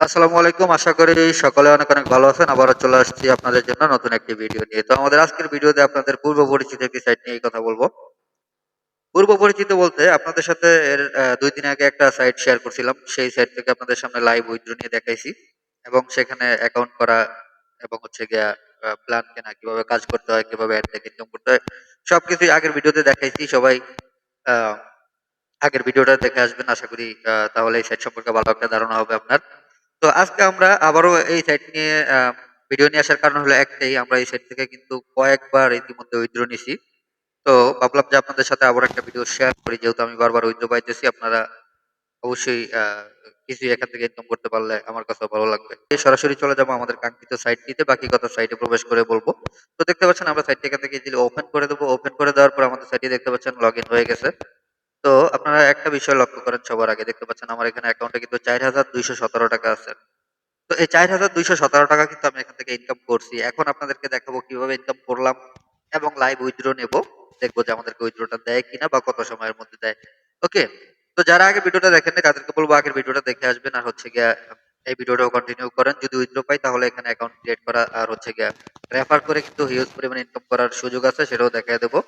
আসসালামু আলাইকুম। আশা করি সকলে অনেক, অনেক ভালো আছেন। আবারও চলে আসছি আপনাদের জন্য নতুন একটি ভিডিও নিয়ে। তো আমাদের আজকের ভিডিওতে আপনাদের পূর্ব পরিচিত একটি সাইট নিয়ে কথা বলব। পূর্ব পরিচিত বলতে আপনাদের সাথে এর ২ দিন আগে একটা সাইট শেয়ার করছিলাম। সেই সাইট থেকে আপনাদের সামনে লাইভ উইথড্র নিয়ে দেখাইছি এবং সেখানে অ্যাকাউন্ট করা এবং হচ্ছে গিয়া প্ল্যান কেনা, কিভাবে কাজ করতে হয়, কিভাবে অ্যাড থেকে ইনকাম করতে হয়, সবকিছুই আগের ভিডিওতে দেখাইছি। সবাই আ আগের ভিডিওটা দেখে আসবেন। আশা করি তাহলে এই সাইট সম্পর্কে ভালো একটা ধারণা হবে আপনার। তো আজকে আমরা আবারও এই সাইট নিয়ে ভিডিও নিয়ে আসার কারণ হলো একটাই, আমরা এই সাইট থেকে কিন্তু কয়েকবার ইতিমধ্যে উইথড্র নিছি। তো ভাবলাম যে আপনাদের সাথে আবার একটা ভিডিও শেয়ার করি, যেহেতু আমি বারবার উইথড্র পাইতেছি। আপনারা অবশ্যই কিছু এখান থেকে ইনকাম করতে পারলে আমার কাছে ভালো লাগবে। সরাসরি চলে যাবো আমাদের কাঙ্ক্ষিত সাইটটিতে, বাকি কথা সাইটে প্রবেশ করে বলবো। তো দেখতে পাচ্ছেন আমরা সাইটটি এখান থেকে ইজিলি ওপেন করে দেবো। ওপেন করে দেওয়ার পর আমাদের সাইটে দেখতে পাচ্ছেন লগ ইন হয়ে গেছে। তো আপনারা একটা বিষয় লক্ষ্য করেন, সবার আগে দেখতে পাচ্ছেন আমার এখানে অ্যাকাউন্টে কিন্তু ৪,২১৭ টাকা আছে। তো এই ৪,২১৭ টাকা কিন্তু আমি এখান থেকে ইনকাম করছি। এখন আপনাদেরকে দেখাবো কিভাবে ইনকাম করলাম এবং লাইভ উইথড্র নেব। দেখবো যে আমাদেরকে উইথড্রটা দেয় কিনা বা কত সময়ের মধ্যে দেয়। ওকে? তো যারা আগে ভিডিওটা দেখেননি তাদেরকে বলবো আগের ভিডিওটা দেখে আসবেন, আর হচ্ছে গিয়া এই ভিডিওটাও কন্টিনিউ করেন। যদি উইথড্র পাই তাহলে এখানে অ্যাকাউন্ট ক্রিয়েট করা আর হচ্ছে গিয়া রেফার করে কিন্তু হিউজ পরিমাণে ইনকাম করার সুযোগ আছে, সেটাও দেখায় দেবো।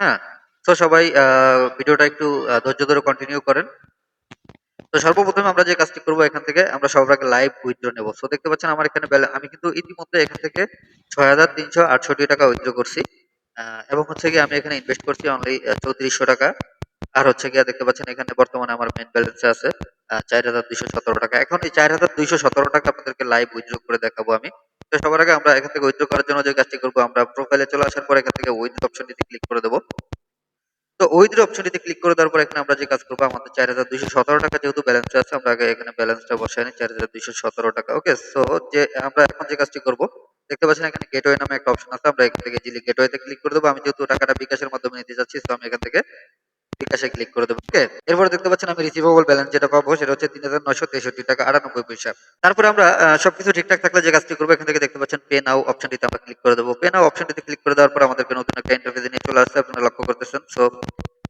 হ্যাঁ? তো সবাই ভিডিওটা একটু ধৈর্য ধরে কন্টিনিউ করেন। তো সর্বপ্রথমে আমরা যে কাজটি করব, এখান থেকে আমরা সবার আগে লাইভ উইথড্র নেব। সো দেখতে পাচ্ছেন আমার এখানে আমি কিন্তু ইতিমধ্যে এখান থেকে ৬,৩৬৮ টাকা উইথড্র করছি। এবং হচ্ছে গিয়ে আমি এখানে ইনভেস্ট করছি অনলি ৩৪০০ টাকা। আর হচ্ছে গিয়ে দেখতে পাচ্ছেন এখানে বর্তমানে আমার মেইন ব্যালেন্সে আছে ৪,২১৭ টাকা। এখন এই ৪,২১৭ টাকা আপনাদেরকে লাইভ উইথড্র করে দেখাবো আমি। তো সবার আগে আমরা এখান থেকে উইথড্র করার জন্য যে কাজটি করব, আমরা প্রোফাইলে চলে আসার পর এখান থেকে উইথড্র অপশনটিতে ক্লিক করে দেব। তো উইথড্র অপশনটিতে ক্লিক করে দেওয়ার পর এখানে আমরা যে কাজ করবো, আমাদের ৪,২১৭ টাকা যেহেতু ব্যালেন্স আছে, আমরা আগে এখানে ব্যালেন্সটা বসাই নিই ৪,২১৭ টাকা। ওকে? সো যে আমরা এখন যে কাজটি করব, দেখতে পাচ্ছেন এখানে গেটওয়ে নামে একটা অপশন আছে। আমরা এখান থেকে ইজিলি গেটওয়েতে ক্লিক করে দেবো। আমি যেহেতু টাকাটা বিকাশের মাধ্যমে নিতে যাচ্ছি, সো আমি এখান থেকে বিকাশে ক্লিক করে দেবো। ওকে? এরপরে দেখতে পাচ্ছেন আমি রিসিভেবল ব্যালেন্স যেটা পাবো সেটা হচ্ছে ৩,৯৬৩ টাকা ৯৮ পয়সা। তারপরে আমরা সবকিছু ঠিকঠাক থাকলে যে কাজটি করবো, এখান থেকে দেখতে পাচ্ছেন পে নাও অপশনটিতে আমরা ক্লিক করে দেবো। পে নাও অপশনটিতে ক্লিক করে দেওয়ার পর আমাদেরকে নতুন একটা ইন্টারফেসে নিয়ে চলে আসছে, আপনারা লক্ষ্য করতেছেন। সো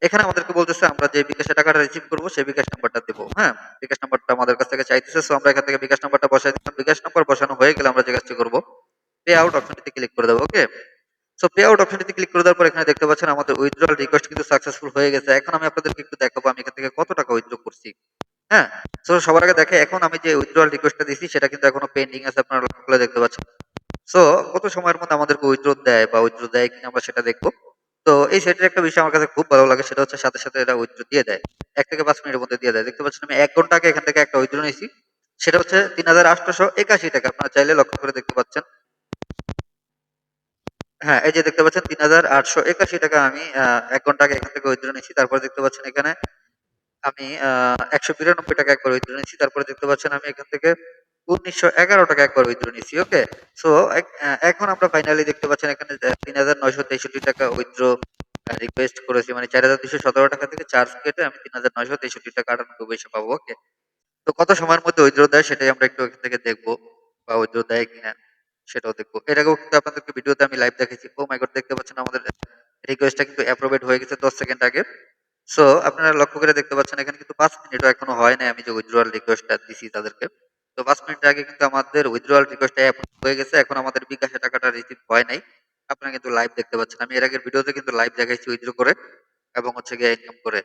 এখানে আমাদেরকে বলতেছে আমরা যে বিকাশে টাকাটা রিসিভ করবো সেই বিকাশ নাম্বারটা দেবো। হ্যাঁ? বিকাশ নাম্বারটা আমাদের কাছ থেকে চাইতেছে। সো আমরা এখান থেকে বিকাশ নাম্বারটা বসাই দিলাম। বিকাশ নাম্বার বসানো হয়ে গেলে আমরা যে কাজটি করবো, পে আউট অপশনটিতে ক্লিক করে দেবো। ওকে? সো পে আউট অপশনটিতে ক্লিক করে দেওয়ার পর এখানে দেখতে পাচ্ছেন আমাদের উইথড্রয়াল রিকোয়েস্ট কিন্তু সাকসেসফুল হয়ে গেছে। এখন আমি আপনাদেরকে একটু দেখাবো আমি এখান থেকে কত টাকা উইথড্র করছি। হ্যাঁ? সো সবার আগে দেখে এখন আমি যে উইথড্রয়াল রিকোয়েস্টটা দিছি সেটা কিন্তু এখনো পেন্ডিং আছে, আপনারা লক্ষ্য করলে দেখতে পাচ্ছেন। সো কত সময়ের মধ্যে আমাদেরকে উইথড্র দেয় বা উইথড্র দেয় কিনা আমরা সেটা দেখবো। তো এই সাইটের একটা বিষয় আমার কাছে খুব ভালো লাগে, সেটা হচ্ছে সাথে, সাথে এরা উইথড্র দিয়ে দেয়। ১ থেকে ৫ মিনিটের মধ্যে দিয়ে দেয়। দেখতে পাচ্ছেন আমি ১ ঘন্টা আগে এখান থেকে একটা উইথড্র নিয়েছি। সেটা হচ্ছে ৩,৮৮১ টাকা। আপনারা চাইলে লক্ষ্য করে দেখতে পাচ্ছেন। হ্যাঁ, এই যে দেখতে পাচ্ছেন ৩,৮৮১ টাকা আমি ১ ঘন্টা আগে এখান থেকে উইথড্র নিয়েছি। তারপরে দেখতে পাচ্ছেন এখানে আমি ৳১৯২ টাকা একবার উইথড্র নিয়েছি। তারপরে দেখতে পাচ্ছেন আমি এখান থেকে ৳১৯১১ টাকা একবার উইথড্র নিয়েছি। ওকে? সো এখন আমরা ফাইনালি দেখতে পাচ্ছেন এখানে ৩,৯৬৩ টাকা উইথড্র রিকোয়েস্ট করেছি। মানে ৪,২১৭ টাকা থেকে চার্জ কেটে আমি ৩,৯৬৩ টাকা ৯৮ পয়সা পাবো। ওকে? তো কত সময়ের মধ্যে উইথড্র দেয় সেটাই আমরা একটু এখান থেকে দেখবো, বা উইথড্র দেয় কিনা সেটাও দেখবো। এর আগেও কিন্তু আপনাদেরকে ভিডিওতে আমি লাইভ দেখাইছি। ওহ মাই গড! দেখতে পাচ্ছেন আমাদের রিকোয়েস্টটা কিন্তু অ্যাপ্রুভড হয়ে গেছে ১০ সেকেন্ড আগে। সো আপনারা লক্ষ্য করে দেখতে পাচ্ছেন এখানে কিন্তু ৫ মিনিটও এখনো হয় নাই আমি যে উইথড্রয়াল রিকোয়েস্টটা দিছি তাদেরকে। তো ৫ মিনিট আগে কিন্তু আমাদের উইথড্রয়াল রিকোয়েস্টটা অ্যাপ্রুভ হয়ে গেছে। এখন আমাদের বিকাশে টাকাটা রিসিভ হয় নাই। আপনারা কিন্তু লাইভ দেখতে পাচ্ছেন। আমি এর আগের ভিডিওতে কিন্তু লাইভ দেখাইছি উইথড্র করে এবং হচ্ছে গিয়ে ইনকাম করে।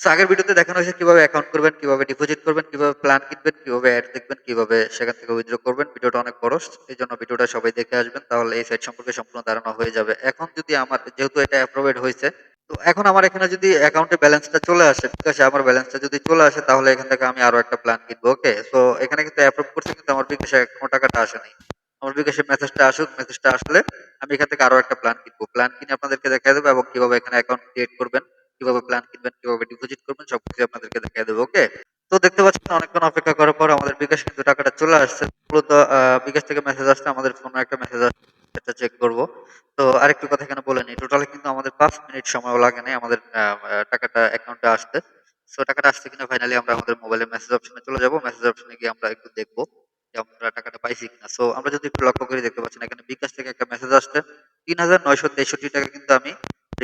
সো আগের ভিডিওতে দেখানো হয়েছে কিভাবে অ্যাকাউন্ট করবেন, কিভাবে ডিপোজিট করবেন, কিভাবে প্ল্যান কিনবেন, কিভাবে অ্যাড দেখবেন, কিভাবে সেখান থেকে উইথড্র করবেন। ভিডিওটা অনেক বড়। এইজন্য ভিডিওটা সবাই দেখে আসবেন। তাহলে এই সাইট সম্পর্কে সম্পূর্ণ ধারণা হয়ে যাবে। এখন যদি আমার যেহেতু এটা অ্যাপ্রুভড হয়েছে, তো এখন আমার এখানে যদি অ্যাকাউন্টে ব্যালেন্সটা চলে আসে, বিকাশে আমার ব্যালেন্সটা যদি চলে আসে তাহলে এখান থেকে আমি আরো একটা প্ল্যান কিনবো। ওকে? সো এখানে কিন্তু অ্যাপ্রুভ করছে কিন্তু আমার বিকাশে এখনো টাকাটা আসে নাই। আমার বিকাশে মেসেজটা আসুক, মেসেজটা আসলে আমি এখান থেকে আরো একটা প্ল্যান কিনবো। প্ল্যান কিনে আপনাদেরকে দেখায় দেবো এবং কিভাবে এখানে অ্যাকাউন্ট ক্রিয়েট করবেন, কিভাবে প্ল্যান কিনবেন, কিভাবে ডিপোজিট করবেন সবকিছু আপনাদেরকে দেখায় দেবো। ওকে? তো দেখতে পাচ্ছেন অনেকক্ষণ অপেক্ষা করার পর আমাদের বিকাশ কিন্তু টাকাটা চলে আসছে। মূলত বিকাশ থেকে মেসেজ আসছে, আমাদের ফোনে একটা মেসেজ আসছে, সেটা চেক করব। তো আরেকটু কথা এখানে বলে নিই। টোটালি কিন্তু আমাদের ৫ মিনিট সময়ও লাগে নাই আমাদের টাকাটা অ্যাকাউন্টে আসতে। সো টাকাটা আসছে কিনা ফাইনালি আমরা আমাদের মোবাইলের মেসেজ অপশনে চলে যাব। মেসেজ অপশনে গিয়ে আমরা একটু দেখব যে আমরা টাকাটা পাইছি কিনা। সো আমরা যদি একটু লক্ষ্য করি দেখতে পাচ্ছেন এখানে বিকাশ থেকে একটা মেসেজ আসছে। ৩,৯৬৩ টাকা কিন্তু আমি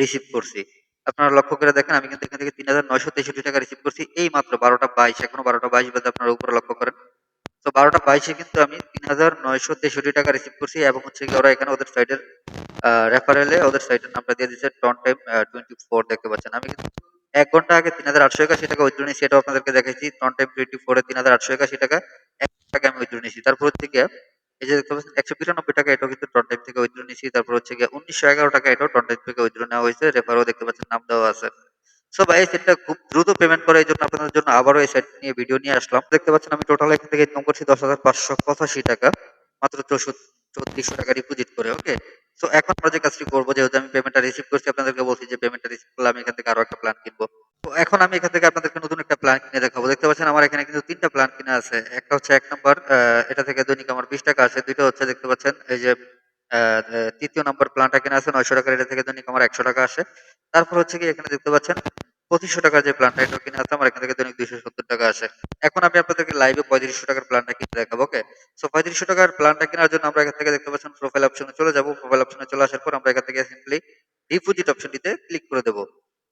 রিসিভ করছি। আপনারা লক্ষ্য করে দেখেন আমি কিন্তু এখান থেকে ৩,৯৬৩ টাকা রিসিভ করছি এই মাত্র ১২টা ২২, এখনো ১২টা ২২ বাজে, আপনারা উপরে লক্ষ্য করেন। তো ১২টা ২২ কিন্তু আমি ৩,৯৬৩ টাকা রিসিভ করছি এবং হচ্ছে গিয়ে ওরা এখানে ওদের সাইডের রেফারেলে ওদের সাইটের নামটা দিয়ে দিচ্ছে টন টাইম 24 দেখতে পাচ্ছেন। আমি কিন্তু ১ ঘন্টা আগে ৩,৮৮১ টাকা উইথড্র নিয়েছি, এটাও আপনাদেরকে দেখাইছি। টন টাইম 24 এ ৩,৮৮১ টাকা ১ ঘন্টা আগে আমি উইথড্র নিয়েছি। তারপর হচ্ছে গিয়ে এই যে দেখতে পাচ্ছেন ১৯২ টাকা, এটাও কিন্তু টন টাইম থেকে উইথড্র নিয়েছি। তারপর হচ্ছে গিয়ে ১৯১১ টাকা, এটাও টন টাইম থেকে উইথড্র নেওয়া হয়েছে। রেফারও দেখতে পাচ্ছেন নাম দেওয়া আছে। সো ভাই এই সেটটা খুব দ্রুত পেমেন্ট করে এইজন্য আপনাদের জন্য আবারও এই সেট নিয়ে ভিডিও নিয়ে আসলাম। দেখতে পাচ্ছেন আমি টোটাল এখান থেকে ইনকাম করছি ১০,৫৮৫ টাকা মাত্র ৩৪০০ টাকা ডিপোজিট করে। ওকে, সো এখন আমরা যে কাজটি করবো, যেহেতু আমি পেমেন্টটা রিসিভ করছি, আপনাদেরকে বলছি যে পেমেন্টটা রিসিভ করলে আমি এখান থেকে আরো একটা প্ল্যান কিনবো। তো এখন আমি এখান থেকে আপনাদেরকে নতুন একটা প্ল্যান কিনে দেখাবো। দেখতে পাচ্ছেন আমার এখানে কিন্তু ৩টা প্ল্যান কিনা আছে। একটা হচ্ছে ১ নাম্বার, এটা থেকে দৈনিক আমার ২০ টাকা আসে। ২টা হচ্ছে দেখতে পাচ্ছেন এই যে ৩য় নাম্বার প্ল্যানটা কেনা আছে ৯০০ টাকার, এটা থেকে দৈনিক আমার ১০০ টাকা আসে। তারপর হচ্ছে কি এখানে দেখতে পাচ্ছেন ২৫০০ টাকার যে প্ল্যানটা, এটাও কিনে আছে আমার এখান থেকে দৈনিক ২৭০ টাকা আসে। এখন আমি আপনাদেরকে লাইভে ৩৫০০ টাকার প্ল্যানটা কিনে দেখাবো। ওকে, সো ৩৫০০ টাকার প্ল্যানটা কেনার জন্য আমরা এখান থেকে দেখতে পাচ্ছেন প্রোফাইল অপশনে চলে যাব। প্রোফাইল অপশনে চলে আসার পর আমরা এখান থেকে সিম্পলি ডিপোজিট অপশনটিতে ক্লিক করে দেবো।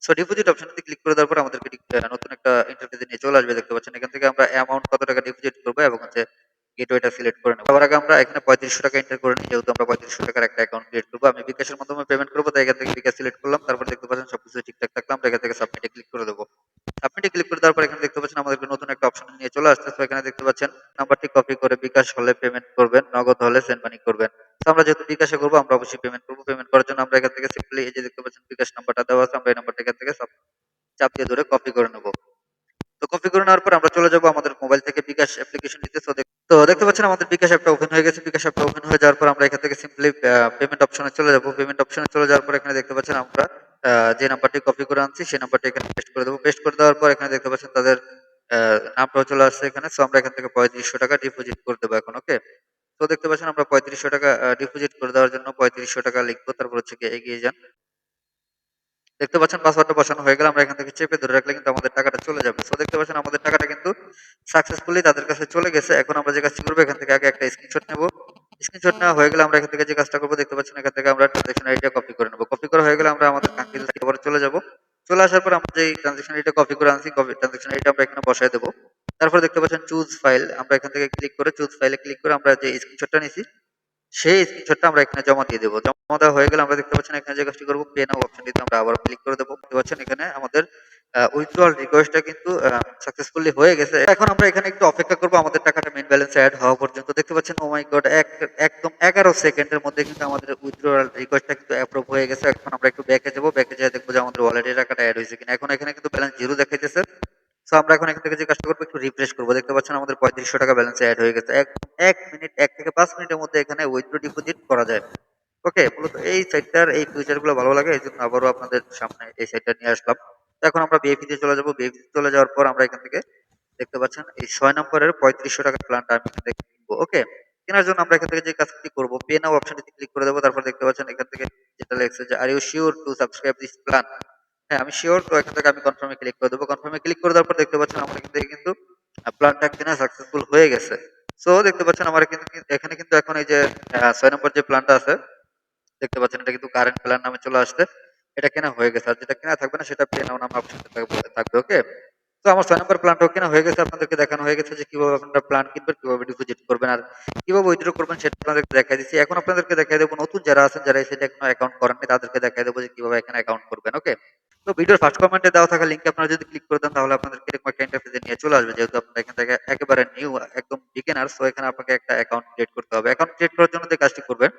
সো ডিপোজিট অপশনটিতে ক্লিক করে দেওয়ার পর আমাদেরকে নতুন একটা ইন্টারফেসে নিয়ে চলে আসবে। দেখতে পাচ্ছেন এখান থেকে আমরা অ্যামাউন্ট কত টাকা ডিপোজিট করবো এবং হচ্ছে গেটওয়েটা সিলেক্ট করে নেব। সবার আগে আমরা এখানে ৩৫০০ টাকা এন্টার করে নিই, যেহেতু আমরা ৩৫০০ টাকার একটা অ্যাকাউন্ট ক্রিয়েট করবো। আমি বিকাশের মাধ্যমে পেমেন্ট করবো, তাই এখান থেকে বিকাশ সিলেক্ট করলাম। তারপর দেখতে পাচ্ছেন সবকিছু ঠিকঠাক থাকলে আমরা এখান থেকে সাবমিটে ক্লিক করে দেবো। সাবমিটে ক্লিক করে দেওয়ার পর এখানে দেখতে পাচ্ছেন আমাদেরকে নতুন একটা অপশন নিয়ে চলে আসছে। তো এখানে দেখতে পাচ্ছেন নাম্বারটি কপি করে বিকাশ হলে পেমেন্ট করবেন, নগদ হলে সেন্ড মানি করবেন। তো আমরা যেহেতু বিকাশে করবো, আমরা অবশ্যই পেমেন্ট করবো। পেমেন্ট করার জন্য আমরা এখান থেকে সিম্পলি এই যে দেখতে পাচ্ছেন বিকাশ নাম্বারটা দেওয়া আছে, আমরা এই নাম্বারটা এখান থেকে চাপ দিয়ে ধরে কপি করে নেবো। তো কপি করে নেওয়ার পর আমরা চলে যাব আমাদের মোবাইল থেকে বিকাশ অ্যাপ্লিকেশনটিতে। তো দেখতে পাচ্ছেন আমাদের বিকাশ অ্যাপটা ওপেন হয়ে গেছে। বিকাশ অ্যাপটা ওপেন হয়ে যাওয়ার পর আমরা এখান থেকে সিম্পলি পেমেন্ট অপশনে চলে যাব। পেমেন্ট অপশনে চলে যাওয়ার পর এখানে দেখতে পাচ্ছেন আমরা যে নাম্বারটি কপি করে আনছি সেই নাম্বারটি এখানে পেস্ট করে দেবো। পেস্ট করে দেওয়ার পর এখানে দেখতে পাচ্ছেন তাদের নামটাও চলে আসছে এখানে। সো আমরা এখান থেকে ৩৫০০ টাকা ডিপোজিট করে দেবো এখন। ওকে, তো দেখতে পাচ্ছেন আমরা ৩৫০০ টাকা ডিপোজিট করে দেওয়ার জন্য ৩৫০০ টাকা লিখবো, তারপর হচ্ছে গিয়ে এগিয়ে যান। দেখতে পাচ্ছেন পাসওয়ার্ডটা বসানো হয়ে গেলে আমরা এখান থেকে চেপে ধরে রাখলে কিন্তু আমাদের টাকাটা চলে যাবে। সো দেখতে পাচ্ছেন আমাদের টাকাটা কিন্তু সাকসেসফুলি তাদের কাছে চলে গেছে। এখন আমরা যে কাজটি করবো, এখান থেকে আগে একটা স্ক্রিনশট নেব। স্ক্রিনশট নেওয়া হয়ে গেলে আমরা এখান থেকে যে কাজটা করবো, দেখতে পাচ্ছেন এখান থেকে আমরা ট্রানজাকশন আইডিটা কপি করে নেব। কপি করা হয়ে গেলে আমরা আমাদের কাঙ্ক্ষিত আবার চলে যাব। চলে আসার পর আমরা যে ট্রানজাকশন আইডিটা কপি করে আনছি, ট্রানজাকশন আইডিটা আমরা এখানে বসায় দেবো। তারপর দেখতে পাচ্ছেন চুজ ফাইল, আমরা এখান থেকে ক্লিক করে চুজ ফাইলে ক্লিক করে আমরা যে স্ক্রিনশটটা নিছি সেই স্ক্রিনশটটা আমরা এখানে জমা দিয়ে দেবো। জমা দেওয়া হয়ে গেলে আমরা দেখতে পাচ্ছেন এখানে যে কাজটি করবো, পে নাও অপশনটিতে আমরা আবার ক্লিক করে দেবো। দেখতে পাচ্ছেন এখানে আমাদের উইথড্রয়াল রিকোয়েস্টটা কিন্তু সাকসেসফুলি হয়ে গেছে। এখন আমরা এখানে একটু অপেক্ষা করবো আমাদের টাকাটা মেইন ব্যালেন্সে অ্যাড হওয়া পর্যন্ত। দেখতে পাচ্ছেন ও মাই গড, একদম ১১ সেকেন্ডের মধ্যে কিন্তু আমাদের উইথড্রয়াল রিকোয়েস্টটা কিন্তু অ্যাপ্রুভ হয়ে গেছে। এখন আমরা একটু ব্যাকে যাবো, ব্যাকে যেয়ে দেখবো যে আমাদের ওয়ালেটে টাকাটা অ্যাড হয়েছে কিনা। এখন এখানে কিন্তু ব্যালেন্স জিরো দেখাইতেছে। সো আমরা এখন এখান থেকে যে কাজটা করবো, একটু রিফ্রেশ করবো। দেখতে পাচ্ছেন আমাদের ৩৫০০ টাকা ব্যালেন্সে অ্যাড হয়ে গেছে। ১ মিনিট, ১ থেকে ৫ মিনিটের মধ্যে এখানে উইথড্র ডিপোজিট করা যায়। ওকে, মূলত এই সাইটটার এই ফিচার গুলো ভালো লাগে, এই জন্য আবারও আপনাদের সামনে এই সাইটটা নিয়ে আসলাম। তো এখন আমরা বিএপি তে চলে যাবো। বিএপি তে চলে যাওয়ার পর আমরা এখান থেকে দেখতে পাচ্ছেন এই ৬ নম্বরের ৩৫০০ টাকার প্ল্যানটা আমি এখান থেকে কিনবো। ওকে, কেনার জন্য আমরা এখান থেকে যে কাজটি করবো, পে নাও অপশনটিতে ক্লিক করে দেবো। তারপর দেখতে পাচ্ছেন এখান থেকে যেটা লেখছে যে are you sure to subscribe this plan. হ্যাঁ, আমি সিওর। তো এখান থেকে আমি কনফার্মে ক্লিক করে দেবো। কনফার্মে ক্লিক করে দেওয়ার পর দেখতে পাচ্ছেন আমার এখান থেকে কিন্তু প্ল্যানটা কেনা সাকসেসফুল হয়ে গেছে। সো দেখতে পাচ্ছেন আমার কিন্তু এখানে কিন্তু এখন এই যে ৬ নম্বর যে প্ল্যানটা আছে, দেখতে পাচ্ছেন এটা কিন্তু কারেন্ট প্ল্যান নামে চলে আসছে। এটা কেনা হয়ে গেছে। আর যেটা কেনা থাকবে না সেটা পে নাও নামে অপশন থাকবে। ওকে, তো আমার ৬ নম্বর প্ল্যানটাও কেনা হয়ে গেছে। আপনাদেরকে দেখানো হয়ে গেছে যে কিভাবে আপনারা প্ল্যান কিনবেন, কিভাবে ডিপোজিট করবেন আর কিভাবে উইথড্র করবেন সেটা আপনাদেরকে দেখাই দিচ্ছি। এখন আপনাদেরকে দেখাই দেবো নতুন যারা আছেন, যারা এই সাইটে এখনো অ্যাকাউন্ট করেননি, তাদেরকে দেখাই দেবো যে কিভাবে এখানে অ্যাকাউন্ট করবেন। ওকে, তো ভিডিওর ফার্স্ট কমেন্টে দেওয়া থাকা লিংকে আপনারা যদি ক্লিক করে দেন, তাহলে আপনাদেরকে এরকম একটা ইন্টারফেসে নিয়ে চলে আসবে। যেহেতু আপনারা এখান থেকে একেবারে নিউ, একদম বিগিনার, সো এখানে আপনাকে একটা অ্যাকাউন্ট ক্রিয়েট করতে হবে। অ্যাকাউন্ট ক্রিয়েট করার জন্য যে কাজটি করবেন,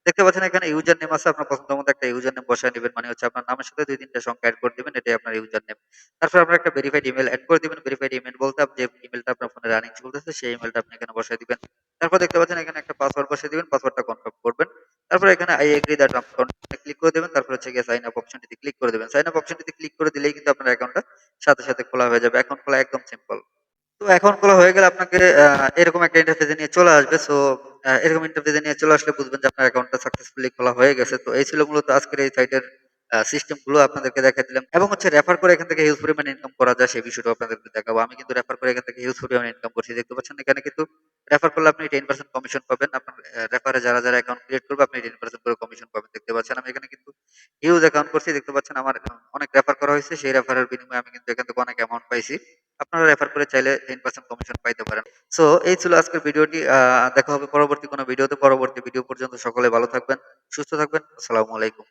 দেখতে পাচ্ছেন এখানে ইউজার নেম আছে। আপনার পছন্দ মতো একটা ইউজার নেম বসায় নেবেন, মানে হচ্ছে আপনার নামের সাথে ২-৩টা সংখ্যা এড করে দিবেন, এটাই আপনার ইউজার নেম। তারপর আপনার একটা ভেরিফাইড ইমেল এড করে দিবেন। ভেরিফাইড ইমেল বলতে যে ইমেলটা আপনার ফোনে রানিং চলতেছে সেই ইমেলটা আপনি এখানে বসায় দিবেন। তারপর দেখতে পাচ্ছেন এখানে একটা পাসওয়ার্ড বসিয়ে দিবেন, পাসওয়ার্ডটা কনফার্ম করবেন। তারপর এখানে I agree that continue click করে দিবেন। তারপর হচ্ছে গিয়ে সাইন আপ অপশনটিতে ক্লিক করে দিবেন। সাইন আপ অপশনটিতে ক্লিক করে দিলেই কিন্তু আপনার অ্যাকাউন্টটা সাথে সাথে খোলা হয়ে যাবে। অ্যাকাউন্ট খোলা একদম সিম্পল। তো অ্যাকাউন্ট খোলা হয়ে গেলে আপনাকে এরকম একটা ইন্টারফেসে নিয়ে চলে আসবে। সো এরকম ইন্টারফেসে নিয়ে চলে আসলে বুঝবেন যে আপনার অ্যাকাউন্টটা সাকসেসফুলি খোলা হয়ে গেছে। তো এই ছিল মূলত আজকের এই সাইটের সিস্টেম গুলো আপনাদেরকে দেখাই দিলাম এবং হচ্ছে রেফার করে এখান থেকে হিউজ পরিমাণে ইনকাম করা যায় সেই বিষয়টাও আপনাদেরকে দেখাবো। আমি কিন্তু রেফার করে এখান থেকে হিউজ পরিমাণে ইনকাম করছি। দেখতে পাচ্ছেন এখানে কিন্তু রেফার করলে আপনি 10% কমিশন পাবেন। আপনার রেফারে যারা অ্যাকাউন্ট ক্রিয়েট করবে আপনি 10% করে কমিশন পাবেন। দেখতে পাচ্ছেন আমি এখানে কিন্তু হিউজ অ্যাকাউন্ট করছি। দেখতে পাচ্ছেন আমার অনেক রেফার করা হয়েছে। সেই রেফারের বিনিময়ে আমি কিন্তু এখান থেকে অনেক অ্যামাউন্ট পাইছি। আপনারা রেফার করে চাইলে 10% কমিশন পাইতে পারেন। সো এই ছিল আজকের ভিডিওটি। দেখা হবে পরবর্তী কোনো ভিডিওতে। পরবর্তী ভিডিও পর্যন্ত সকলে ভালো থাকবেন, সুস্থ থাকবেন। আসসালামু আলাইকুম।